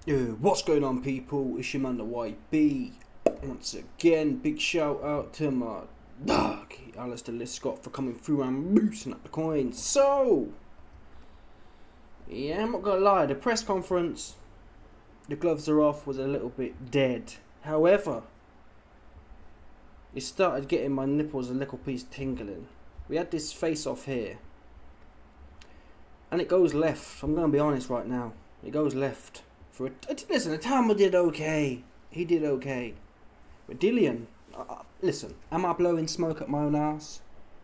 What's going on, people? It's your man the YB. Once again, big shout out to my dog Alistair Scott for coming through and boosting up the coin. So yeah, I'm not gonna lie, the press conference, the gloves are off, was a little bit dead. However, it started getting my nipples a little piece tingling. We had this face off here, and it goes left. I'm gonna be honest right now, it goes left. Listen, Itauma did okay. He did okay. But Dillian, listen, am I blowing smoke up my own ass?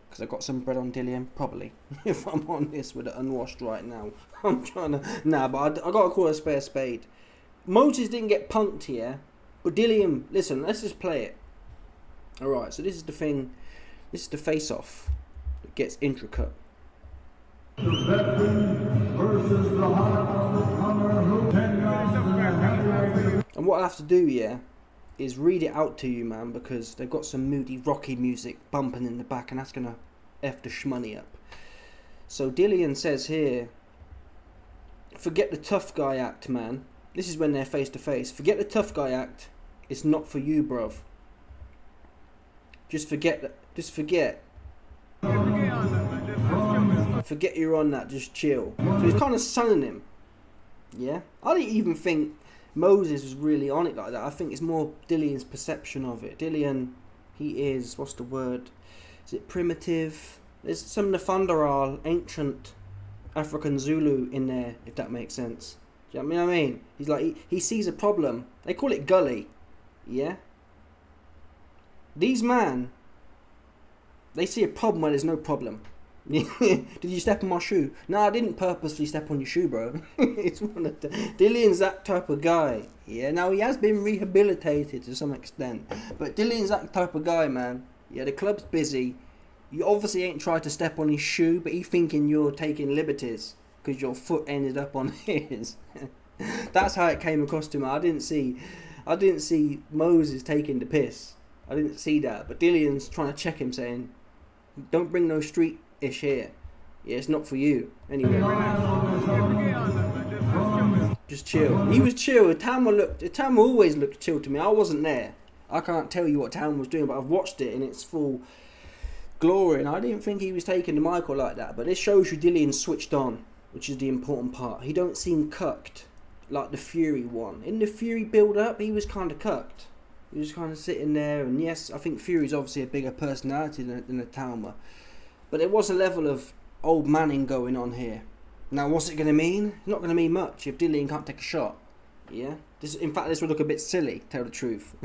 Because I got some bread on Dillian? Probably. If I'm honest with it unwashed right now. I'm trying to... Nah, but I got to call a spade. Moses didn't get punked here. But Dillian, listen, let's just play it. Alright, so this is the thing. This is the face-off. It gets intricate. And what I have to do, yeah, is read it out to you, man, because they've got some moody, rocky music bumping in the back, and that's gonna F the shmoney up. So Dillian says here, forget the tough guy act, man. This is when they're face to face. Forget the tough guy act. It's not for you, bruv. Just forget that. Just forget. Forget you're on that. Just chill. So he's kind of sunning him. Yeah. I didn't even think Moses was really on it like that. I think it's more Dillian's perception of it. Dillian, he is, what's the word? Is it primitive? There's some Nefanderal, ancient African Zulu in there, if that makes sense. Do you know what I mean? He's like, he sees a problem. They call it gully. Yeah? These man, they see a problem where there's no problem. Did you step on my shoe? No, I didn't purposely step on your shoe, bro. It's one of the... Dillian's that type of guy. Yeah, now he has been rehabilitated to some extent, but Dillian's that type of guy, man. Yeah, the club's busy. You obviously ain't tried to step on his shoe, but he thinking you're taking liberties because your foot ended up on his. That's how it came across to me. I didn't see Moses taking the piss. I didn't see that, but Dillian's trying to check him, saying, "Don't bring no street ish here. Yeah, it's not for you." Anyway, just chill. He was chill. Itauma always looked chill to me. I wasn't there. I can't tell you what Itauma was doing, but I've watched it in its full glory, and I didn't think he was taking the mic like that. But this shows you Dillian switched on, which is the important part. He don't seem cucked like the Fury one. In the Fury build up, he was kind of cucked. He was kind of sitting there, and yes, I think Fury's obviously a bigger personality than Itauma. But there was a level of old manning going on here. Now, what's it going to mean? It's not going to mean much if Dillian can't take a shot. Yeah? In fact, this would look a bit silly, tell the truth.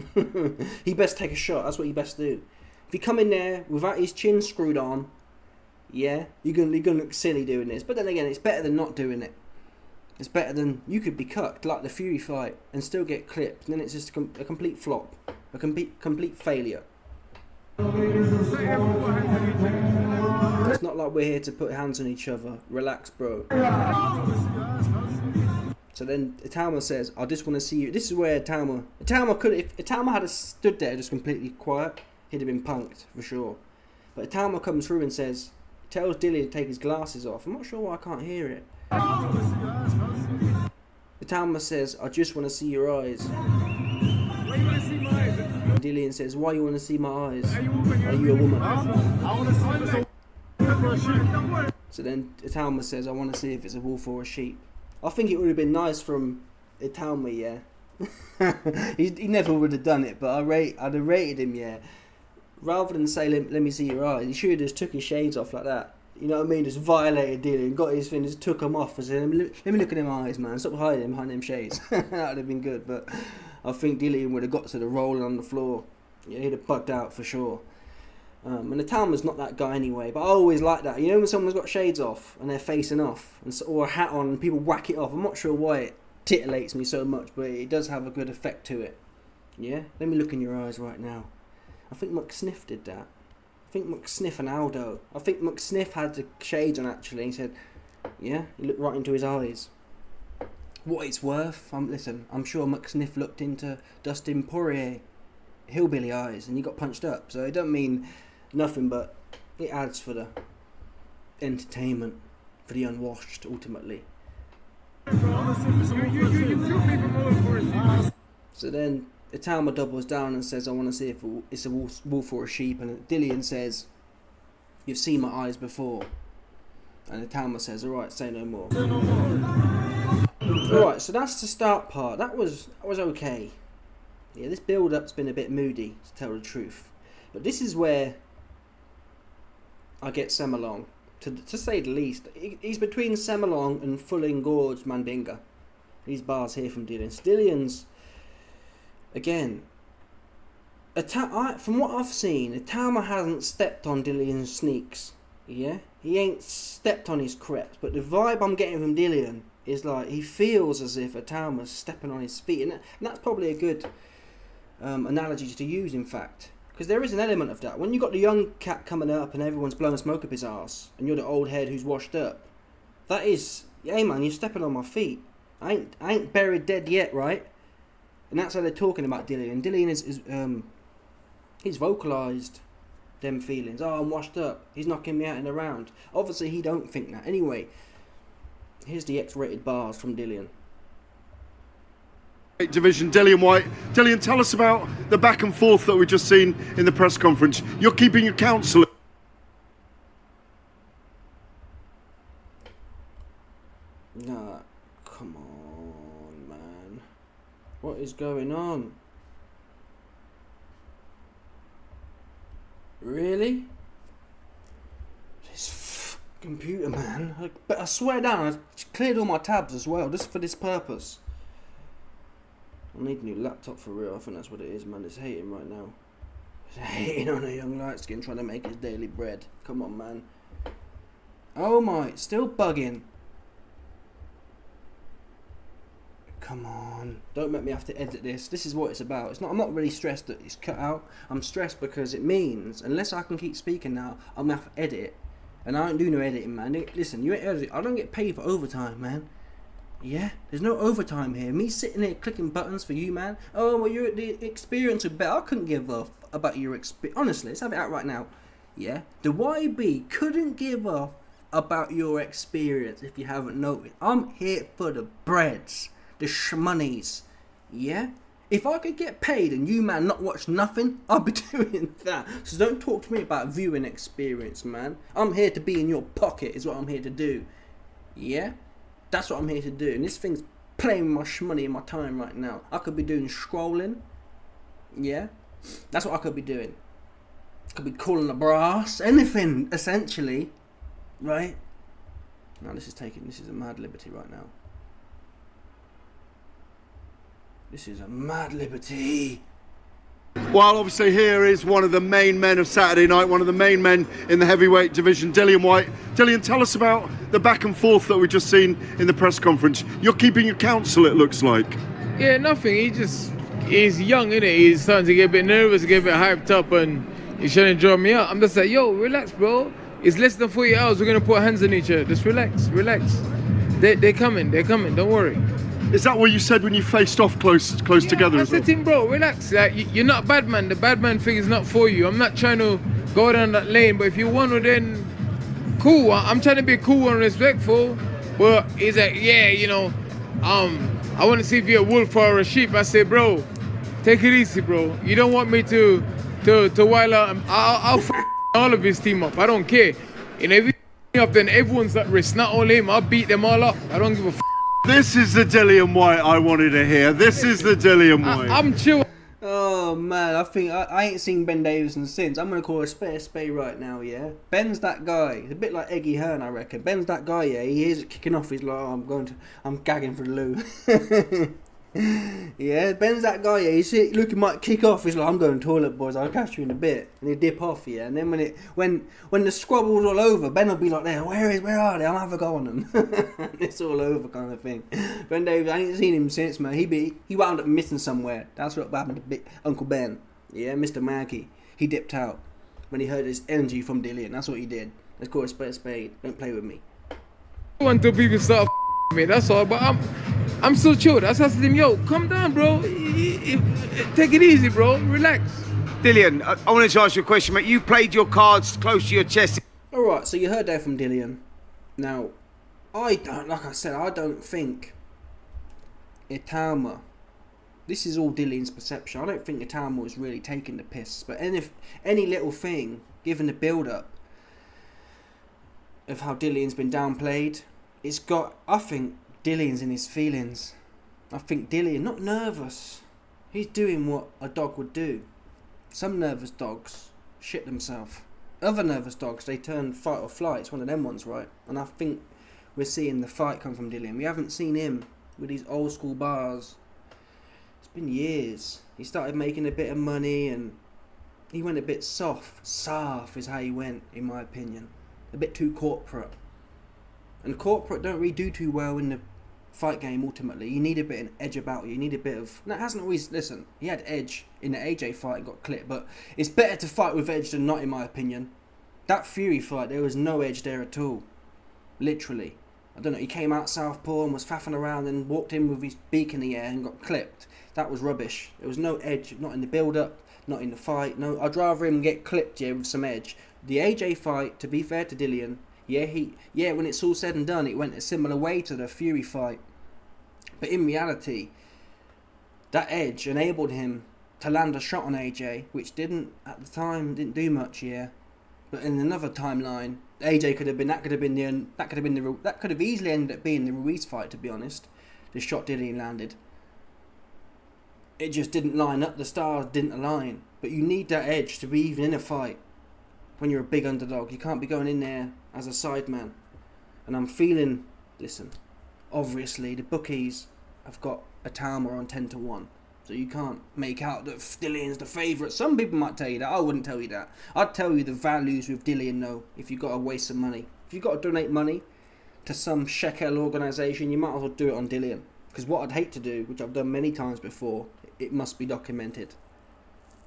He best take a shot. That's what he best do. If he come in there without his chin screwed on, yeah, you're going to look silly doing this. But then again, it's better than not doing it. It's better than... You could be cucked like the Fury fight and still get clipped. And then it's just a complete flop. A complete failure. It's not like we're here to put hands on each other. Relax, bro. So then Itauma says, "I just want to see you." This is where Itauma could, if Itauma had stood there just completely quiet, he'd have been punked for sure. But Itauma comes through and says, tells Dillian to take his glasses off. I'm not sure why I can't hear it. Itauma says, "I just want to see your eyes." Why you want to see my eyes? Dillian says, "Why you want to see my eyes? Are you a woman?" I want to see for a sheep. So then Itauma says, "I want to see if it's a wolf or a sheep." I think it would have been nice from Itauma, yeah. he never would have done it, but I'd have rated him, yeah. Rather than say, let me see your eyes, he should have just took his shades off like that. You know what I mean? Just violated Dillian, got his thing, just took them off and said, let me look at them eyes, man. Stop hiding them behind them shades. That would have been good, but I think Dillian would have got to the rolling on the floor. Yeah, he'd have bugged out for sure. And Itauma's not that guy anyway, but I always like that. You know when someone's got shades off and they're facing off, or a hat on and people whack it off? I'm not sure why it titillates me so much, but it does have a good effect to it. Yeah? Let me look in your eyes right now. I think McSniff did that. I think McSniff and Aldo. I think McSniff had the shades on actually. He said, yeah, he looked right into his eyes. What it's worth, listen, I'm sure McSniff looked into Dustin Poirier hillbilly eyes and he got punched up. So it don't mean nothing, but it adds for the entertainment for the unwashed ultimately. You threw people more So then Itauma doubles down and says, I want to see if it's a wolf or a sheep. And Dillian says, you've seen my eyes before. And Itauma says, alright, say no more. Alright, so that's the start part. That was okay. Yeah, this build-up's been a bit moody, to tell the truth. But this is where I get Semalong, to say the least. He's between Semalong and full engorged Mandinga. These bars here from Dillian. Dillian's, again, from what I've seen, Itauma hasn't stepped on Dillian's sneaks. Yeah? He ain't stepped on his creps. But the vibe I'm getting from Dillian is like, he feels as if Itauma's stepping on his feet. And that's probably a good analogy to use, in fact. Because there is an element of that. When you got the young cat coming up and everyone's blowing smoke up his arse, and you're the old head who's washed up, that is, hey man, you're stepping on my feet. I ain't buried dead yet, right? And that's how they're talking about Dillian. Dillian he's vocalised them feelings. Oh, I'm washed up. He's knocking me out in a round. Obviously, he don't think that. Anyway, here's the X-rated bars from Dillian. Division, Dillian Whyte. Dillian, tell us about the back and forth that we've just seen in the press conference. You're keeping your counsel. Nah, come on, man. What is going on? Really? This computer, man. But I swear down, I cleared all my tabs as well, just for this purpose. I need a new laptop for real. I think that's what it is, man. It's hating right now. It's hating on a young light skin trying to make his daily bread. Come on, man. Oh my, still bugging. Come on. Don't make me have to edit this. This is what it's about. I'm not really stressed that it's cut out. I'm stressed because it means, unless I can keep speaking now, I'm going to have to edit it. And I don't do no editing, man. Listen, you ain't editing. I don't get paid for overtime, man. Yeah? There's no overtime here. Me sitting here clicking buttons for you, man. Oh, well, the experience would better. I couldn't give a about your experience. Honestly, let's have it out right now. Yeah? The YB couldn't give a about your experience if you haven't noticed. I'm here for the breads. The shmoneys. Yeah? If I could get paid and you, man, not watch nothing, I'd be doing that. So don't talk to me about viewing experience, man. I'm here to be in your pocket is what I'm here to do. Yeah? That's what I'm here to do. And this thing's playing with my shmoney in my time right now. I could be doing scrolling. Yeah? That's what I could be doing. I could be calling the brass. Anything, essentially. Right? Now this is a mad liberty right now. This is a mad liberty. Well, obviously here is one of the main men of Saturday night, one of the main men in the heavyweight division, Dillian Whyte. Dillian, tell us about the back and forth that we've just seen in the press conference. You're keeping your counsel, it looks like. Yeah, nothing. He's young, innit? He's starting to get a bit nervous, get a bit hyped up, and he's trying to draw me out. I'm just like, yo, relax, bro. It's less than 48 hours. We're going to put hands on each other. Just relax. They're coming. Don't worry. Is that what you said when you faced off close together I as well? said to him, bro, relax. Like, you're not a bad man. The bad man thing is not for you. I'm not trying to go down that lane, but if you want to, then cool. I'm trying to be cool and respectful. But he's like, yeah, I want to see if you're a wolf or a sheep. I say, bro, take it easy, bro. You don't want me to while out. I'll all of his team up. I don't care. And if you up, then everyone's at risk. Not only him. I'll beat them all up. I don't give a f. This is the Dillian Whyte I wanted to hear. This is the Dillian Whyte. I'm chill. Oh man, I think I ain't seen Ben Davison since. I'm gonna call a spade right now, yeah? Ben's that guy. He's a bit like Eggy Hearn, I reckon. Ben's that guy, yeah? He hears it kicking off, he's like, oh, I'm gagging for the loo. Yeah, Ben's that guy, yeah? You see it, look, he might kick off, he's like, I'm going to toilet, boys, I'll catch you in a bit. And he dip off, yeah? And then when the squabble's all over, Ben will be like, there, where are they? I'll have a go on them. It's all over kind of thing. Ben Davis, I ain't seen him since, man. He wound up missing somewhere. That's what happened to Uncle Ben. Yeah, Mr. Mackey. He dipped out when he heard his energy from Dillian. That's what he did. Let's call a spade. Don't play with me. Until people start me, that's all. But I'm so chilled. I said to him, yo, calm down, bro. Take it easy, bro. Relax. Dillian, I wanted to ask you a question, mate. You played your cards close to your chest. Alright, so you heard that from Dillian. Now, like I said, I don't think Itauma This is all Dillian's perception. I don't think Itauma was really taking the piss. But any little thing, given the build-up of how Dillian's been downplayed, I think Dillian's in his feelings. I think Dillian, not nervous. He's doing what a dog would do. Some nervous dogs shit themselves. Other nervous dogs, they turn fight or flight. It's one of them ones, right? And I think we're seeing the fight come from Dillian. We haven't seen him with these old school bars. It's been years. He started making a bit of money and he went a bit soft. Soft is how he went, in my opinion. A bit too corporate. And corporate don't really do too well in the fight game ultimately. You need a bit of edge about you. You need a bit of... That hasn't always... Listen, he had edge in the AJ fight and got clipped, but it's better to fight with edge than not, in my opinion. That Fury fight, there was no edge there at all. Literally. I don't know, he came out southpaw and was faffing around and walked in with his beak in the air and got clipped. That was rubbish. There was no edge, not in the build-up, not in the fight. No, I'd rather him get clipped, with some edge. The AJ fight, to be fair to Dillian, when it's all said and done, it went a similar way to the Fury fight. But in reality, that edge enabled him to land a shot on AJ, which didn't do much, But in another timeline, AJ could have easily ended up being the Ruiz fight, to be honest. The shot Dillian landed. It just didn't line up, the stars didn't align. But you need that edge to be even in a fight. When you're a big underdog, you can't be going in there as a sideman. And I'm feeling, listen, obviously the bookies have got Itauma on 10-1. So you can't make out that Dillian's the favourite. Some people might tell you that. I wouldn't tell you that. I'd tell you the values with Dillian, though, if you've got to waste some money. If you've got to donate money to some shekel organisation, you might as well do it on Dillian. Because what I'd hate to do, which I've done many times before, it must be documented.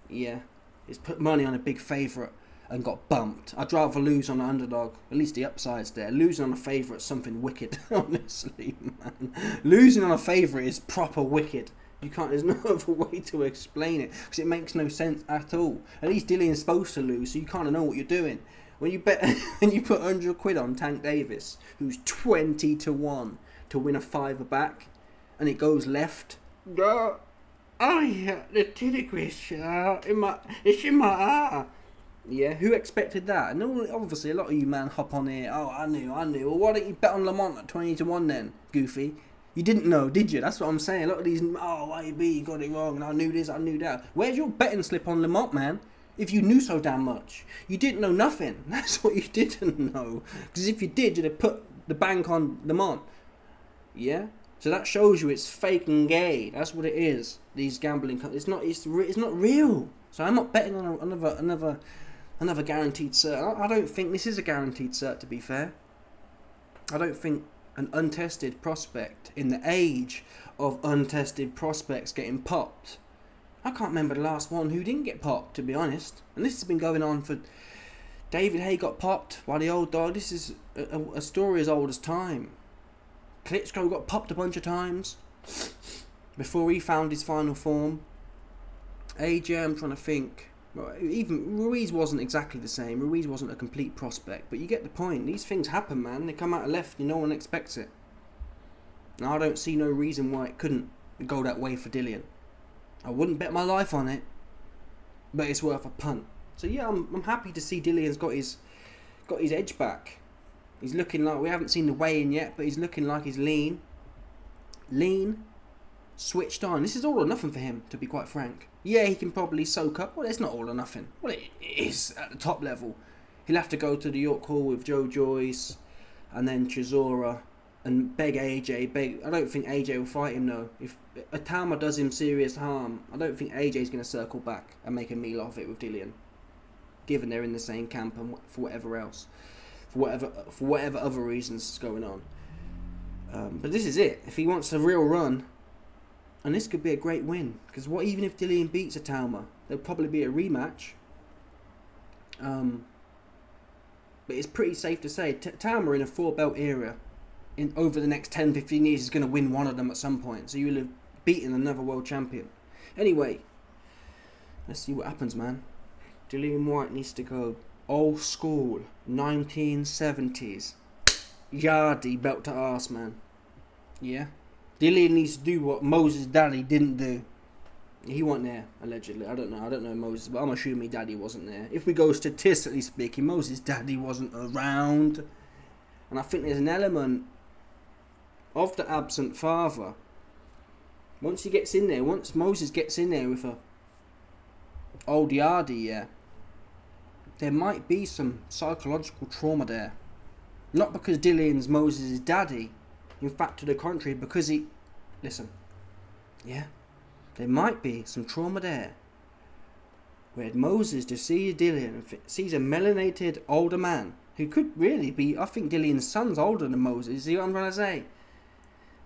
Is put money on a big favourite and got bumped. I'd rather lose on an underdog. At least the upside's there. Losing on a favourite is something wicked, honestly, man. Losing on a favourite is proper wicked. There's no other way to explain it, because it makes no sense at all. At least Dillian's supposed to lose, so you kind of know what you're doing. When you bet, and you put 100 quid on Tank Davis, who's 20-1 to win a fiver back, and it goes left. The telegram, it's in my eye. Yeah, who expected that? And obviously a lot of you man hop on here. Oh, I knew. Well, why don't you bet on Lamont at 20-1 then, goofy? You didn't know, did you? That's what I'm saying. A lot of these, YB, you got it wrong, and I knew this, I knew that. Where's your betting slip on Lamont, man? If you knew so damn much. You didn't know nothing. That's what you didn't know. Because if you did, you'd have put the bank on Lamont. Yeah? So that shows you it's fake and gay. That's what it is. These gambling companies. It's not real. So I'm not betting on another guaranteed cert. I don't think this is a guaranteed cert, to be fair. I don't think an untested prospect in the age of untested prospects getting popped. I can't remember the last one who didn't get popped, to be honest. And this has been going on for... David Haye got popped by the old dog. This is a story as old as time. Klitschko got popped a bunch of times before he found his final form. AJ, I'm trying to think. Well, even Ruiz wasn't exactly the same. Ruiz wasn't a complete prospect, but you get the point. These things happen, man. They come out of left, no one expects it. Now, I don't see no reason why it couldn't go that way for Dillian. I wouldn't bet my life on it, but it's worth a punt. So yeah, I'm happy to see Dillian's got his edge back. He's looking like, we haven't seen the weigh-in yet, but he's looking like he's lean, switched on. This is all or nothing for him, to be quite frank. Yeah, he can probably soak up. Well, it's not all or nothing. Well, it is at the top level. He'll have to go to the York Hall with Joe Joyce and then Chisora and beg AJ. I don't think AJ will fight him, though. If Itauma does him serious harm, I don't think AJ's going to circle back and make a meal of it with Dillian, given they're in the same camp and for whatever else. For whatever other reasons is going on. But this is it. If he wants a real run... And this could be a great win, because even if Dillian beats Itauma, there'll probably be a rematch. But it's pretty safe to say Itauma in a 4-belt era, over the next 10-15 years, is going to win one of them at some point. So you'll have beaten another world champion. Anyway, let's see what happens, man. Dillian Whyte needs to go old school, 1970s, Yardie belt to arse, man. Yeah. Dillian needs to do what Moses' daddy didn't do. He wasn't there, allegedly. I don't know Moses, but I'm assuming daddy wasn't there. If we go statistically speaking, Moses' daddy wasn't around. And I think there's an element of the absent father. Once Moses gets in there with a old yardie, yeah, there might be some psychological trauma there. Not because Dillian's Moses' daddy, in fact to the contrary, because there might be some trauma there. Where Moses just sees Dillian and sees a melanated older man who could really be, I think Dillian's son's older than Moses. See what I'm trying to say?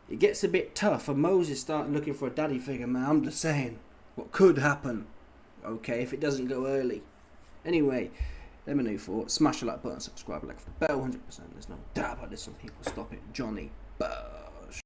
It gets a bit tough and Moses starting looking for a daddy figure, man. I'm just saying what could happen, okay, if it doesn't go early. Anyway, let me know your thoughts. Smash the like button, subscribe, like the bell, 100%. There's no doubt about this. Some people stop it. Johnny.